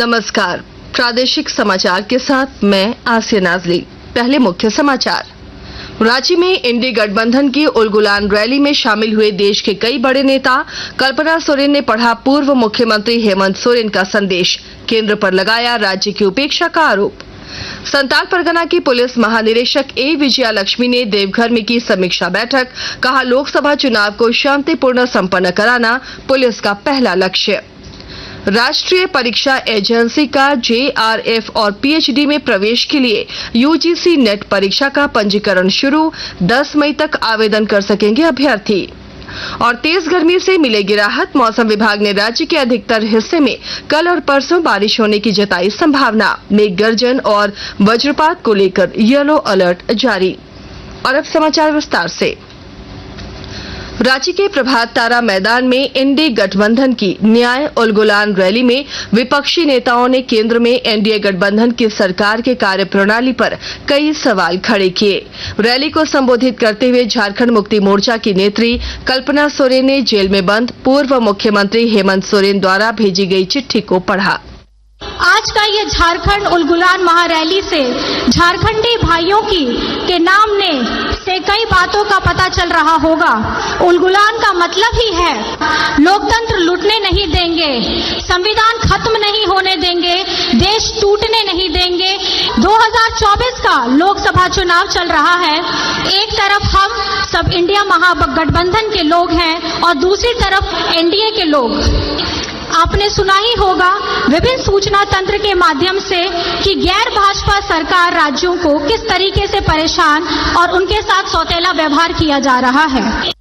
नमस्कार, प्रादेशिक समाचार के साथ मैं आसिया नाजली। पहले मुख्य समाचार। रांची में इंडी गठबंधन की उलगुलान रैली में शामिल हुए देश के कई बड़े नेता। कल्पना सोरेन ने पढ़ा पूर्व मुख्यमंत्री हेमंत सोरेन का संदेश, केंद्र पर लगाया राज्य की उपेक्षा का आरोप। संताल परगना की पुलिस महानिरीक्षक ए विजया लक्ष्मी ने देवघर में की समीक्षा बैठक, कहा लोकसभा चुनाव को शांतिपूर्ण संपन्न कराना पुलिस का पहला लक्ष्य। राष्ट्रीय परीक्षा एजेंसी का JRF और PhD में प्रवेश के लिए UGC नेट परीक्षा का पंजीकरण शुरू, 10 मई तक आवेदन कर सकेंगे अभ्यर्थी। और तेज गर्मी से मिलेगी राहत, मौसम विभाग ने राज्य के अधिकतर हिस्से में कल और परसों बारिश होने की जताई संभावना। मेघ गर्जन और वज्रपात को लेकर येलो अलर्ट जारी। और अब समाचार विस्तार से। रांची के प्रभात तारा मैदान में इंडी गठबंधन की न्याय उलगुलान रैली में विपक्षी नेताओं ने केंद्र में एनडीए गठबंधन की सरकार के कार्यप्रणाली पर कई सवाल खड़े किए। रैली को संबोधित करते हुए झारखंड मुक्ति मोर्चा की नेत्री कल्पना सोरेन ने जेल में बंद पूर्व मुख्यमंत्री हेमंत सोरेन द्वारा भेजी गई चिट्ठी को पढ़ा। आज का ये झारखंड उलगुलान महारैली से झारखंडी भाइयों के नाम ने से कई बातों का पता चल रहा होगा। उलगुलान का मतलब ही है लोकतंत्र लूटने नहीं देंगे, संविधान खत्म नहीं होने देंगे, देश टूटने नहीं देंगे। 2024 का लोकसभा चुनाव चल रहा है। एक तरफ हम सब इंडिया महागठबंधन के लोग हैं और दूसरी तरफ एनडीए के लोग। आपने सुना ही होगा विभिन्न सूचना तंत्र के माध्यम से कि गैर भाजपा सरकार राज्यों को किस तरीके से परेशान और उनके साथ सौतेला व्यवहार किया जा रहा है।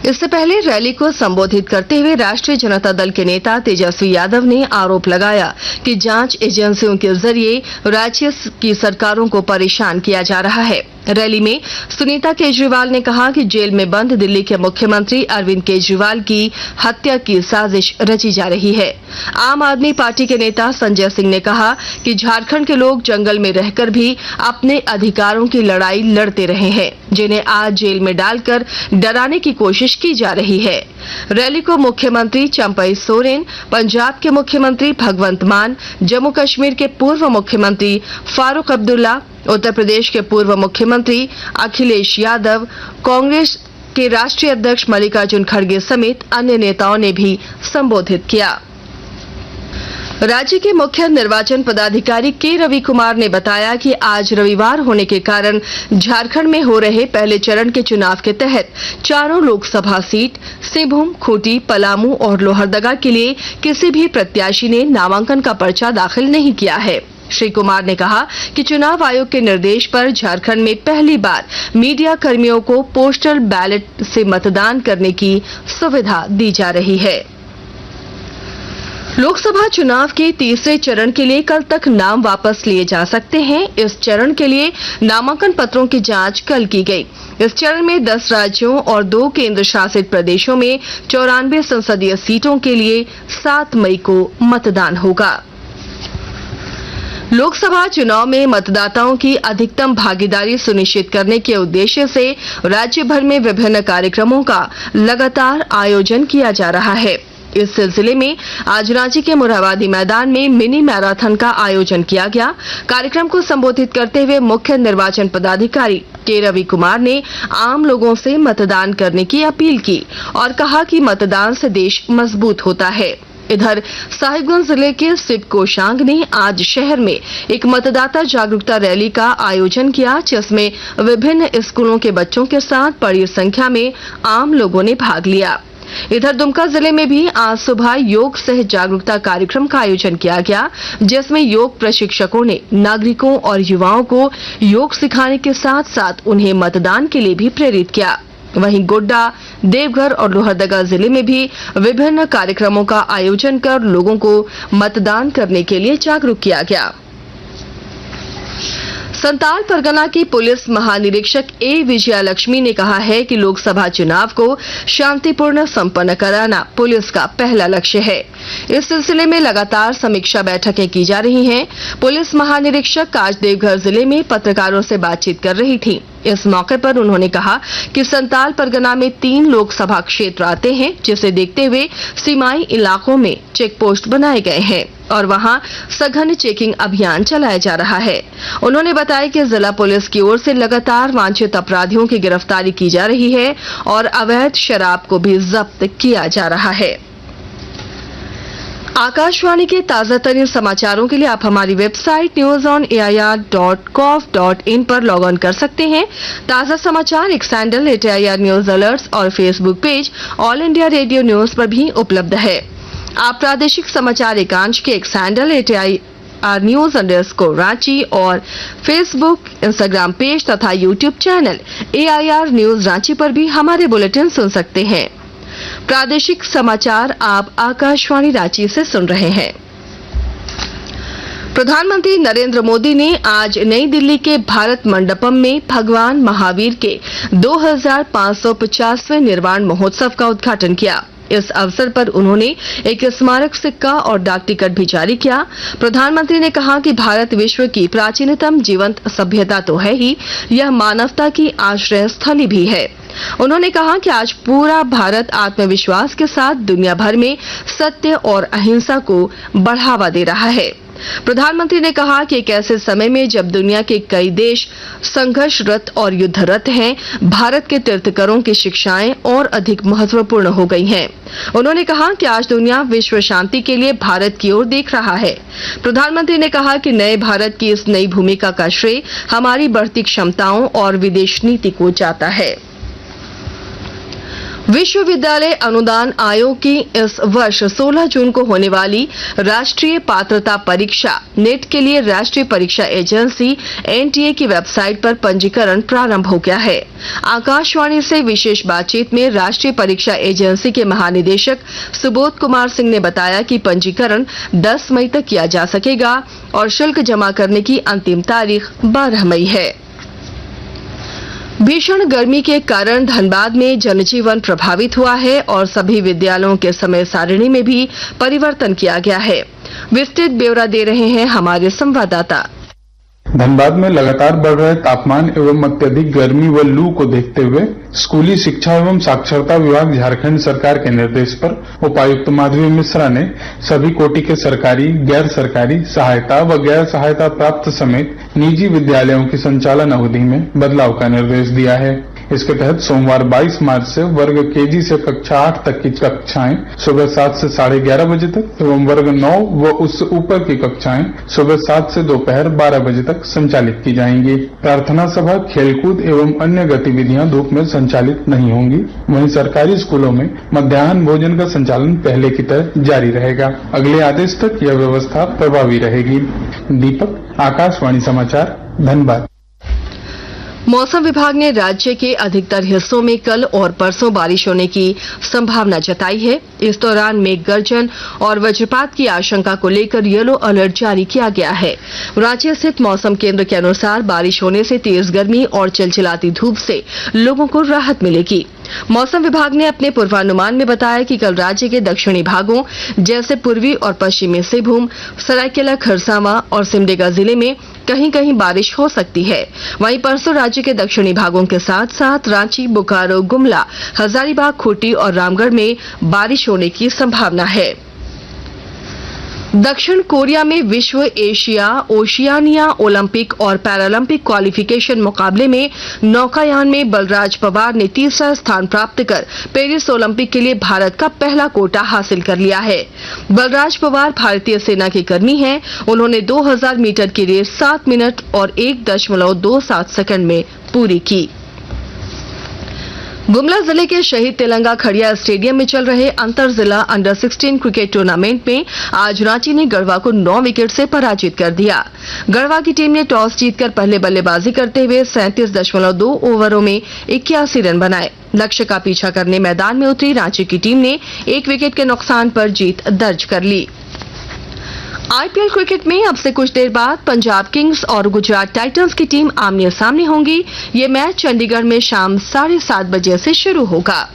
इससे पहले रैली को संबोधित करते हुए राष्ट्रीय जनता दल के नेता तेजस्वी यादव ने आरोप लगाया कि जांच एजेंसियों के जरिए राज्य की सरकारों को परेशान किया जा रहा है। रैली में सुनीता केजरीवाल ने कहा कि जेल में बंद दिल्ली के मुख्यमंत्री अरविंद केजरीवाल की हत्या की साजिश रची जा रही है। आम आदमी पार्टी के नेता संजय सिंह ने कहा कि झारखंड के लोग जंगल में रहकर भी अपने अधिकारों की लड़ाई लड़ते रहे हैं, जिन्हें आज जेल में डालकर डराने की कोशिश की जा रही है। रैली को मुख्यमंत्री चंपई सोरेन, पंजाब के मुख्यमंत्री भगवंत मान, जम्मू कश्मीर के पूर्व मुख्यमंत्री फारूक अब्दुल्ला, उत्तर प्रदेश के पूर्व मुख्यमंत्री अखिलेश यादव, कांग्रेस के राष्ट्रीय अध्यक्ष मल्लिकार्जुन खड़गे समेत अन्य नेताओं ने भी संबोधित किया। राज्य के मुख्य निर्वाचन पदाधिकारी के रवि कुमार ने बताया कि आज रविवार होने के कारण झारखंड में हो रहे पहले चरण के चुनाव के तहत चारों लोकसभा सीट सिंहभूम, खूंटी, पलामू और लोहरदगा के लिए किसी भी प्रत्याशी ने नामांकन का पर्चा दाखिल नहीं किया है। श्री कुमार ने कहा कि चुनाव आयोग के निर्देश पर झारखंड में पहली बार मीडिया कर्मियों को पोस्टल बैलेट से मतदान करने की सुविधा दी जा रही है। लोकसभा चुनाव के तीसरे चरण के लिए कल तक नाम वापस लिए जा सकते हैं। इस चरण के लिए नामांकन पत्रों की जांच कल की गई। इस चरण में 10 राज्यों और 2 केंद्र शासित प्रदेशों में 94 संसदीय सीटों के लिए 7 मई को मतदान होगा। लोकसभा चुनाव में मतदाताओं की अधिकतम भागीदारी सुनिश्चित करने के उद्देश्य से राज्य भर में विभिन्न कार्यक्रमों का लगातार आयोजन किया जा रहा है। इस सिलसिले में आज रांची के मोरहाबादी मैदान में मिनी मैराथन का आयोजन किया गया। कार्यक्रम को संबोधित करते हुए मुख्य निर्वाचन पदाधिकारी के रवि कुमार ने आम लोगों से मतदान करने की अपील की और कहा कि मतदान से देश मजबूत होता है। इधर साहिबगंज जिले के शिव कोशांग ने आज शहर में एक मतदाता जागरूकता रैली का आयोजन किया, जिसमें विभिन्न स्कूलों के बच्चों के साथ बड़ी संख्या में आम लोगों ने भाग लिया। इधर दुमका जिले में भी आज सुबह योग सह जागरूकता कार्यक्रम का आयोजन किया गया, जिसमें योग प्रशिक्षकों ने नागरिकों और युवाओं को योग सिखाने के साथ साथ उन्हें मतदान के लिए भी प्रेरित किया। वहीं गोड्डा, देवघर और लोहरदगा जिले में भी विभिन्न कार्यक्रमों का आयोजन कर लोगों को मतदान करने के लिए जागरूक किया गया। संताल परगना की पुलिस महानिरीक्षक ए विजया लक्ष्मी ने कहा है कि लोकसभा चुनाव को शांतिपूर्ण संपन्न कराना पुलिस का पहला लक्ष्य है। इस सिलसिले में लगातार समीक्षा बैठकें की जा रही हैं। पुलिस महानिरीक्षक आज देवघर जिले में पत्रकारों से बातचीत कर रही थी। इस मौके पर उन्होंने कहा कि संताल परगना में 3 लोकसभा क्षेत्र आते हैं, जिसे देखते हुए सीमाई इलाकों में चेक पोस्ट बनाए गए हैं और वहां सघन चेकिंग अभियान चलाया जा रहा है। उन्होंने बताया कि जिला पुलिस की ओर से लगातार वांछित अपराधियों की गिरफ्तारी की जा रही है और अवैध शराब को भी जब्त किया जा रहा है। आकाशवाणी के ताजा तरीन समाचारों के लिए आप हमारी वेबसाइट news.air.gov.in पर लॉग ऑन कर सकते हैं। ताजा समाचार X handle @AIR news alerts और Facebook page All India Radio News पर भी उपलब्ध है। आप प्रादेशिक समाचार एकांश के X handle @AIR news _Ranchi और फेसबुक, इंस्टाग्राम पेज तथा YouTube channel AIR news Ranchi पर भी हमारे बुलेटिन सुन सकते हैं। प्रादेशिक समाचार आप आकाशवाणी रांची से सुन रहे हैं। प्रधानमंत्री नरेंद्र मोदी ने आज नई दिल्ली के भारत मंडपम में भगवान महावीर के 2550वें निर्वाण महोत्सव का उद्घाटन किया। इस अवसर पर उन्होंने एक स्मारक सिक्का और डाक टिकट भी जारी किया। प्रधानमंत्री ने कहा कि भारत विश्व की प्राचीनतम जीवंत सभ्यता तो है ही, यह मानवता की आश्रय स्थली भी है। उन्होंने कहा कि आज पूरा भारत आत्मविश्वास के साथ दुनिया भर में सत्य और अहिंसा को बढ़ावा दे रहा है। प्रधानमंत्री ने कहा कि एक ऐसे समय में जब दुनिया के कई देश संघर्षरत और युद्धरत हैं, भारत के तीर्थंकरों की शिक्षाएं और अधिक महत्वपूर्ण हो गई हैं। उन्होंने कहा कि आज दुनिया विश्व शांति के लिए भारत की ओर देख रहा है। प्रधानमंत्री ने कहा कि नए भारत की इस नई भूमिका का श्रेय हमारी बढ़ती क्षमताओं और विदेश नीति को जाता है। विश्वविद्यालय अनुदान आयोग की इस वर्ष 16 जून को होने वाली राष्ट्रीय पात्रता परीक्षा नेट के लिए राष्ट्रीय परीक्षा एजेंसी NTA की वेबसाइट पर पंजीकरण प्रारंभ हो गया है। आकाशवाणी से विशेष बातचीत में राष्ट्रीय परीक्षा एजेंसी के महानिदेशक सुबोध कुमार सिंह ने बताया कि पंजीकरण 10 मई तक किया जा सकेगा और शुल्क जमा करने की अंतिम तारीख 12 मई है। भीषण गर्मी के कारण धनबाद में जनजीवन प्रभावित हुआ है और सभी विद्यालयों के समय सारिणी में भी परिवर्तन किया गया है। विस्तृत ब्यौरा दे रहे हैं हमारे संवाददाता। धनबाद में लगातार बढ़ रहे तापमान एवं अत्यधिक गर्मी व लू को देखते हुए स्कूली शिक्षा एवं साक्षरता विभाग झारखंड सरकार के निर्देश पर उपायुक्त माधवी मिश्रा ने सभी कोटि के सरकारी, गैर सरकारी, सहायता व गैर सहायता प्राप्त समेत निजी विद्यालयों की संचालन अवधि में बदलाव का निर्देश दिया है। इसके तहत सोमवार 22 मार्च से वर्ग KG से कक्षा 8 तक की कक्षाएं सुबह 7 से 11:30 बजे तक एवं वर्ग 9 व उससे ऊपर की कक्षाएं सुबह 7 से दोपहर 12 बजे तक संचालित की जाएंगी। प्रार्थना सभा, खेलकूद एवं अन्य गतिविधियां धूप में संचालित नहीं होंगी। वहीं सरकारी स्कूलों में मध्याह्न भोजन का संचालन पहले की तरह जारी रहेगा। अगले आदेश तक यह व्यवस्था प्रभावी रहेगी। दीपक, आकाशवाणी समाचार, धनबाद। मौसम विभाग ने राज्य के अधिकतर हिस्सों में कल और परसों बारिश होने की संभावना जताई है। इस दौरान मेघ गर्जन और वज्रपात की आशंका को लेकर येलो अलर्ट जारी किया गया है। रांची स्थित मौसम केंद्र के अनुसार बारिश होने से तेज गर्मी और चिलचिलाती धूप से लोगों को राहत मिलेगी। मौसम विभाग ने अपने पूर्वानुमान में बताया कि कल राज्य के दक्षिणी भागों जैसे पूर्वी और पश्चिमी सिंहभूम, सरायकेला खरसावां और सिमडेगा जिले में कहीं कहीं बारिश हो सकती है। वहीं परसों राज्य के दक्षिणी भागों के साथ साथ रांची, बोकारो, गुमला, हजारीबाग, खूंटी और रामगढ़ में बारिश होने की संभावना है। दक्षिण कोरिया में विश्व, एशिया, ओशियानिया, ओलंपिक और पैरालंपिक क्वालिफिकेशन मुकाबले में नौकायान में बलराज पवार ने तीसरा स्थान प्राप्त कर पेरिस ओलंपिक के लिए भारत का पहला कोटा हासिल कर लिया है। बलराज पवार भारतीय सेना के कर्मी हैं। उन्होंने 2000 मीटर की रेस 7 मिनट और 1.27 सेकंड में पूरी की। गुमला जिले के शहीद तेलंगा खड़िया स्टेडियम में चल रहे अंतर जिला अंडर-16 क्रिकेट टूर्नामेंट में आज रांची ने गढ़वा को 9 विकेट से पराजित कर दिया। गढ़वा की टीम ने टॉस जीतकर पहले बल्लेबाजी करते हुए 37.2 ओवरों में 81 रन बनाए। लक्ष्य का पीछा करने मैदान में उतरी रांची की टीम ने 1 विकेट के नुकसान पर जीत दर्ज कर ली। IPL क्रिकेट में अब से कुछ देर बाद पंजाब किंग्स और गुजरात टाइटंस की टीम आमने सामने होंगी। ये मैच चंडीगढ़ में शाम 7:30 बजे से शुरू होगा।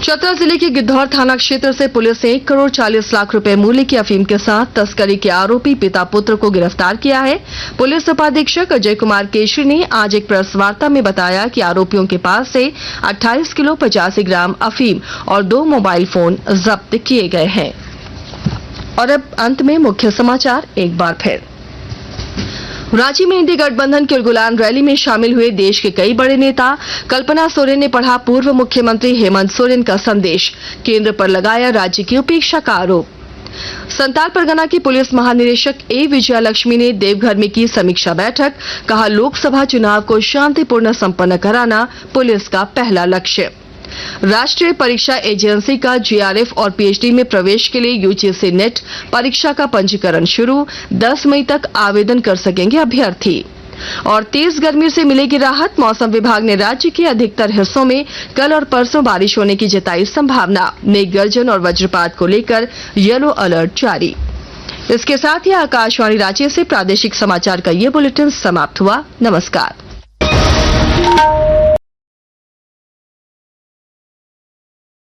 चतरा जिले के गिद्धौर थाना क्षेत्र से पुलिस ने 1 करोड़ 40 लाख रुपए मूल्य की अफीम के साथ तस्करी के आरोपी पिता पुत्र को गिरफ्तार किया है। पुलिस उपाधीक्षक अजय कुमार केशरी ने आज एक प्रेस वार्ता में बताया कि आरोपियों के पास से 28 किलो 85 ग्राम अफीम और 2 मोबाइल फोन जब्त किए गए हैं। और अब अंत में मुख्य समाचार एक बार फिर। रांची में इंडी गठबंधन की उलगुलान रैली में शामिल हुए देश के कई बड़े नेता। कल्पना सोरेन ने पढ़ा पूर्व मुख्यमंत्री हेमंत सोरेन का संदेश, केंद्र पर लगाया राज्य की उपेक्षा का आरोप। संताल परगना की पुलिस महानिदेशक ए विजयालक्ष्मी ने देवघर में की समीक्षा बैठक, कहा लोकसभा चुनाव को शांतिपूर्ण संपन्न कराना पुलिस का पहला लक्ष्य। राष्ट्रीय परीक्षा एजेंसी का जीआरएफ और पीएचडी में प्रवेश के लिए यूजीसी नेट परीक्षा का पंजीकरण शुरू, 10 मई तक आवेदन कर सकेंगे अभ्यर्थी। और तेज गर्मी से मिलेगी राहत, मौसम विभाग ने राज्य के अधिकतर हिस्सों में कल और परसों बारिश होने की जताई संभावना। मेघ गर्जन और वज्रपात को लेकर येलो अलर्ट जारी। इसके साथ ही आकाशवाणी रांची से प्रादेशिक समाचार का ये बुलेटिन समाप्त हुआ। नमस्कार।